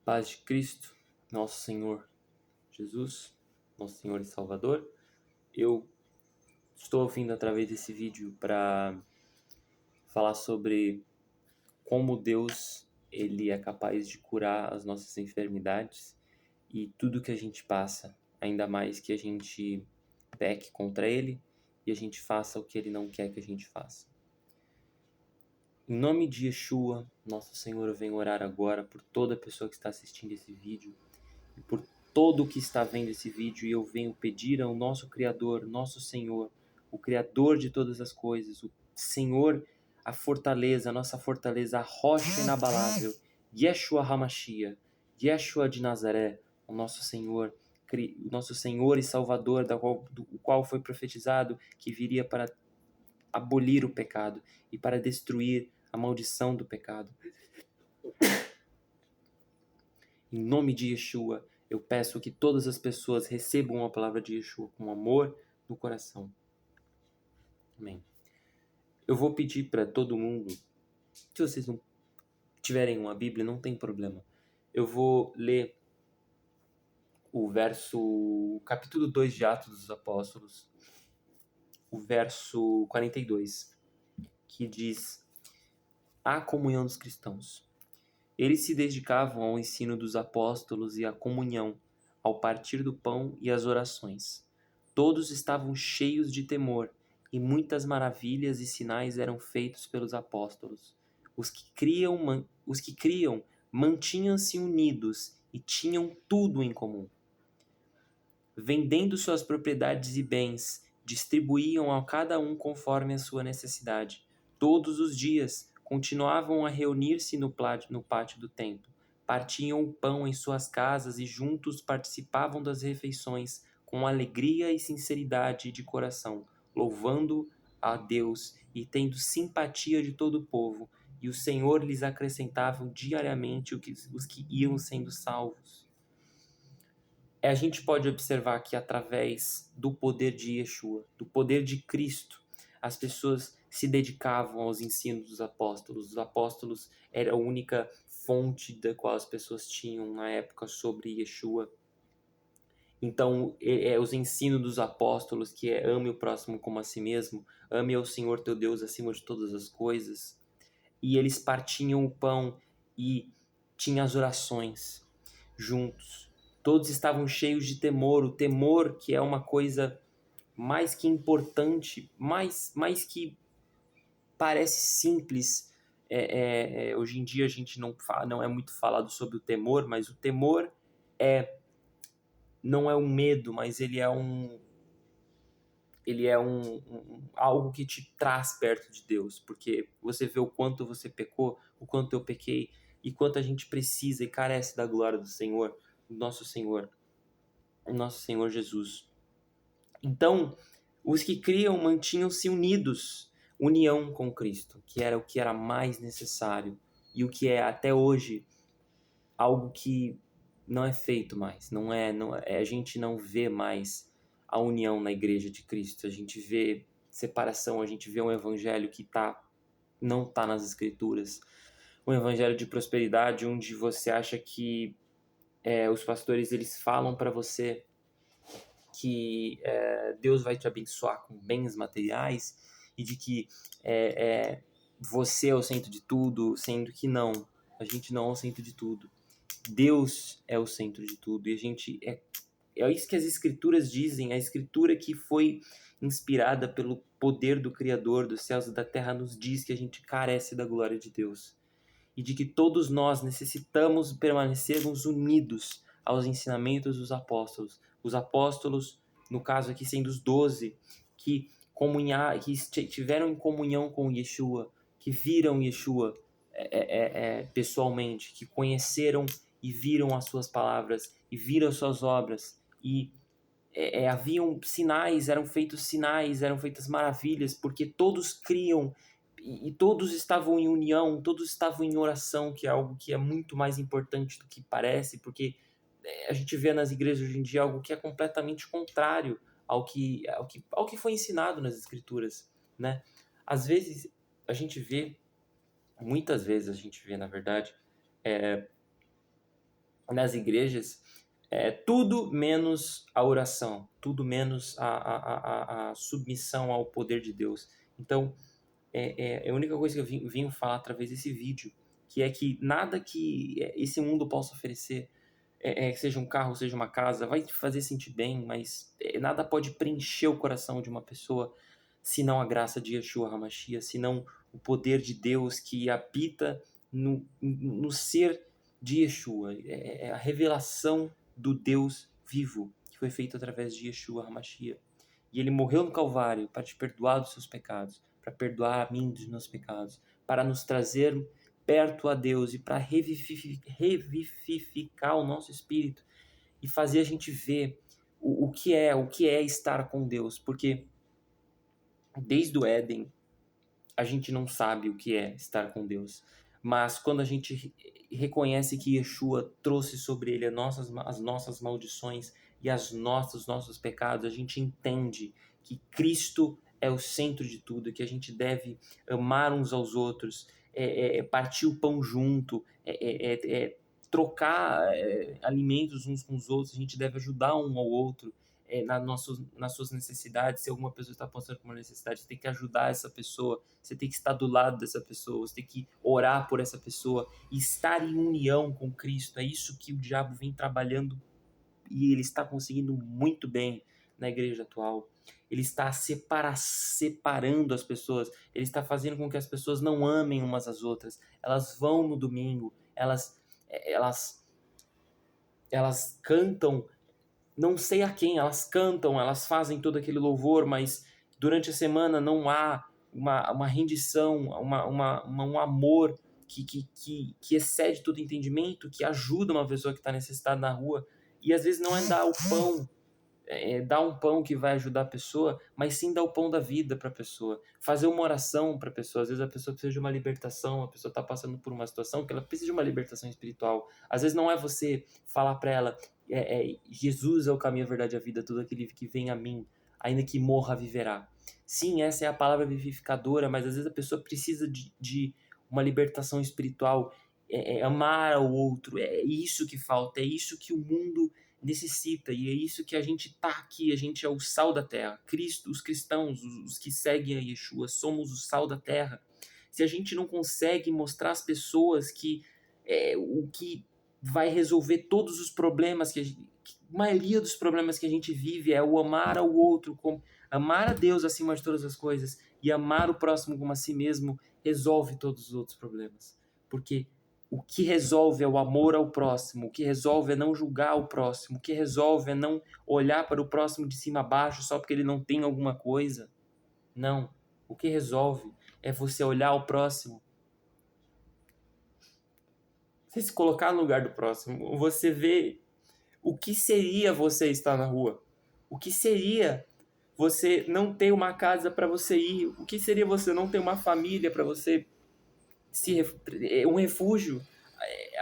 Paz de Cristo, nosso Senhor Jesus, nosso Senhor e Salvador. Eu estou vindo através desse vídeo para falar sobre como Deus ele é capaz de curar as nossas enfermidades e tudo que a gente passa, ainda mais que a gente peque contra Ele e a gente faça o que Ele não quer que a gente faça. Em nome de Yeshua, nosso Senhor, eu venho orar agora por toda pessoa que está assistindo esse vídeo e por todo que está vendo esse vídeo, e eu venho pedir ao nosso Criador, nosso Senhor, o Criador de todas as coisas, o Senhor, a fortaleza, a nossa fortaleza, a rocha inabalável, Yeshua HaMashiach, Yeshua de Nazaré, o nosso Senhor e Salvador, do qual foi profetizado que viria para abolir o pecado e para destruir a maldição do pecado. Em nome de Yeshua, eu peço que todas as pessoas recebam a palavra de Yeshua com amor no coração. Amém. Eu vou pedir para todo mundo, se vocês não tiverem uma Bíblia, não tem problema. Eu vou ler o capítulo 2 de Atos dos Apóstolos, o verso 42, que diz: a comunhão dos cristãos. Eles se dedicavam ao ensino dos apóstolos e à comunhão, ao partir do pão e às orações. Todos estavam cheios de temor, e muitas maravilhas e sinais eram feitos pelos apóstolos. Os que criam mantinham-se unidos e tinham tudo em comum. Vendendo suas propriedades e bens, distribuíam a cada um conforme a sua necessidade. Todos os dias continuavam a reunir-se no pátio do templo. Partiam o pão em suas casas e juntos participavam das refeições com alegria e sinceridade de coração, louvando a Deus e tendo simpatia de todo o povo. E o Senhor lhes acrescentava diariamente os que iam sendo salvos. A gente pode observar que através do poder de Yeshua, do poder de Cristo, as pessoas se dedicavam aos ensinos dos apóstolos. Os apóstolos era a única fonte da qual as pessoas tinham na época sobre Yeshua. Então, os ensinos dos apóstolos, que é ame o próximo como a si mesmo, ame ao Senhor teu Deus acima de todas as coisas. E eles partiam o pão e tinham as orações juntos. Todos estavam cheios de temor, o temor que é uma coisa mais que importante, mais que parece simples. Hoje em dia a gente não é muito falado sobre o temor, mas o temor não é um medo, mas ele é algo que te traz perto de Deus, porque você vê o quanto você pecou, o quanto eu pequei, e quanto a gente precisa e carece da glória do Senhor, o nosso Senhor Jesus. Então, os que criam mantinham-se unidos, união com Cristo, que era o que era mais necessário, e o que é até hoje algo que não é feito mais, a gente não vê mais a união na igreja de Cristo, a gente vê separação, a gente vê um evangelho que não está nas escrituras, um evangelho de prosperidade onde você acha que os pastores eles falam para você que Deus vai te abençoar com bens materiais e de que você é o centro de tudo, sendo que não, a gente não é o centro de tudo. Deus é o centro de tudo, e a gente é isso que as escrituras dizem, a escritura que foi inspirada pelo poder do Criador dos céus e da terra nos diz que a gente carece da glória de Deus e de que todos nós necessitamos permanecermos unidos aos ensinamentos dos apóstolos. Os apóstolos, no caso aqui sendo os 12, que tiveram em comunhão com Yeshua, que viram Yeshua pessoalmente, que conheceram e viram as suas palavras e viram as suas obras e haviam sinais, eram feitas maravilhas, porque todos criam e todos estavam em união, todos estavam em oração, que é algo que é muito mais importante do que parece, porque a gente vê nas igrejas hoje em dia algo que é completamente contrário ao que foi ensinado nas escrituras, né? Às vezes a gente vê, muitas vezes a gente vê, na verdade, nas igrejas é tudo menos a oração, tudo menos a submissão ao poder de Deus. Então, é a única coisa que eu vim falar através desse vídeo, que é que nada que esse mundo possa oferecer, seja um carro, seja uma casa, vai te fazer sentir bem, mas nada pode preencher o coração de uma pessoa senão a graça de Yeshua HaMashiach, senão o poder de Deus que habita no ser de Yeshua. É a revelação do Deus vivo que foi feito através de Yeshua HaMashiach. E ele morreu no Calvário para te perdoar dos seus pecados, para perdoar a mim dos meus pecados, para nos trazer perto a Deus e para revivificar o nosso espírito e fazer a gente ver o que é estar com Deus, porque desde o Éden a gente não sabe o que é estar com Deus, mas quando a gente reconhece que Yeshua trouxe sobre ele as nossas maldições e os nossos pecados, a gente entende que Cristo é o centro de tudo, que a gente deve amar uns aos outros, partir o pão junto, trocar alimentos uns com os outros, a gente deve ajudar um ao outro nas suas necessidades. Se alguma pessoa está passando por uma necessidade, você tem que ajudar essa pessoa, você tem que estar do lado dessa pessoa, você tem que orar por essa pessoa e estar em união com Cristo. É isso que o diabo vem trabalhando e ele está conseguindo muito bem na igreja atual. Ele está separando as pessoas, ele está fazendo com que as pessoas não amem umas às outras. Elas vão no domingo, elas cantam, não sei a quem, elas cantam, elas fazem todo aquele louvor, mas durante a semana não há uma rendição, um amor que excede todo entendimento, que ajuda uma pessoa que está necessitada na rua. E às vezes não é dar o pão, dar um pão que vai ajudar a pessoa, mas sim dar o pão da vida para a pessoa. Fazer uma oração para a pessoa. Às vezes a pessoa precisa de uma libertação, a pessoa está passando por uma situação que ela precisa de uma libertação espiritual. Às vezes não é você falar para ela, Jesus é o caminho, a verdade e a vida, tudo aquele que vem a mim, ainda que morra, viverá. Sim, essa é a palavra vivificadora, mas às vezes a pessoa precisa de uma libertação espiritual, amar ao outro. É isso que falta, é isso que o mundo necessita, e é isso que a gente tá aqui, a gente é o sal da terra. Cristo, os cristãos, os que seguem a Yeshua, somos o sal da terra. Se a gente não consegue mostrar às pessoas que o que vai resolver todos os problemas a maioria dos problemas que a gente vive é o amar ao outro, amar a Deus acima de todas as coisas e amar o próximo como a si mesmo, resolve todos os outros problemas. Porque o que resolve é o amor ao próximo, o que resolve é não julgar o próximo, o que resolve é não olhar para o próximo de cima a baixo só porque ele não tem alguma coisa. Não. O que resolve é você olhar o próximo, você se colocar no lugar do próximo, você vê o que seria você estar na rua, o que seria você não ter uma casa para você ir, o que seria você não ter uma família para você um refúgio.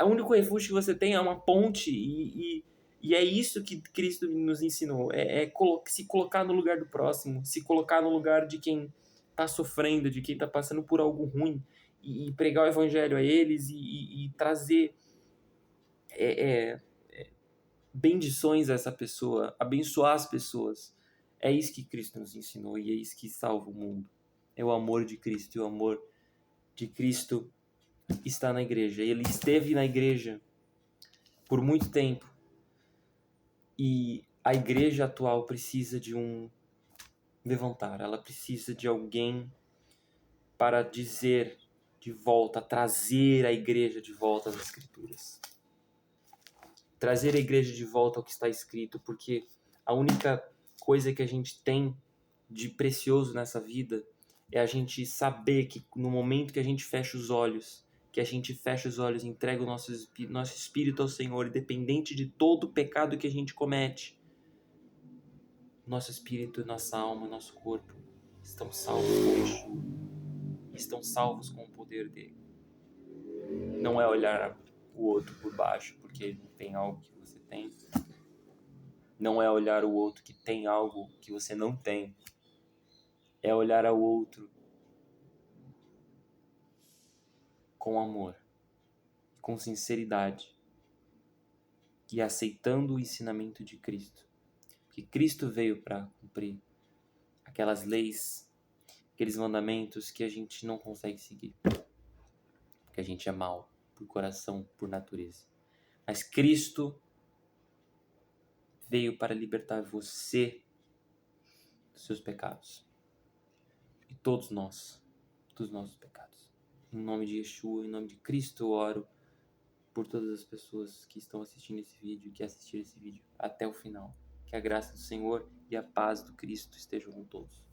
O único refúgio que você tem é uma ponte e é isso que Cristo nos ensinou, se colocar no lugar do próximo, se colocar no lugar de quem está sofrendo, de quem está passando por algo ruim e pregar o evangelho a eles e trazer bendições a essa pessoa, abençoar as pessoas. É isso que Cristo nos ensinou e é isso que salva o mundo. É o amor de Cristo, e o amor de Cristo está na igreja. Ele esteve na igreja por muito tempo e a igreja atual precisa de um levantar, ela precisa de alguém para dizer de volta, trazer a igreja de volta às Escrituras. Trazer a igreja de volta ao que está escrito, porque a única coisa que a gente tem de precioso nessa vida é a gente saber que no momento que a gente fecha os olhos, entrega o nosso espírito ao Senhor, independente de todo o pecado que a gente comete, nosso espírito, nossa alma, nosso corpo estão salvos com Yeshua, estão salvos com o poder dele. Não é olhar o outro por baixo porque ele não tem algo que você tem. Não é olhar o outro que tem algo que você não tem. É olhar ao outro com amor, com sinceridade. e aceitando o ensinamento de Cristo. Porque Cristo veio para cumprir aquelas leis, aqueles mandamentos que a gente não consegue seguir, porque a gente é mau por coração, por natureza. Mas Cristo veio para libertar você dos seus pecados e todos nós dos nossos pecados. Em nome de Yeshua, em nome de Cristo, eu oro por todas as pessoas que estão assistindo esse vídeo, que assistiram esse vídeo até o final. Que a graça do Senhor e a paz do Cristo estejam com todos.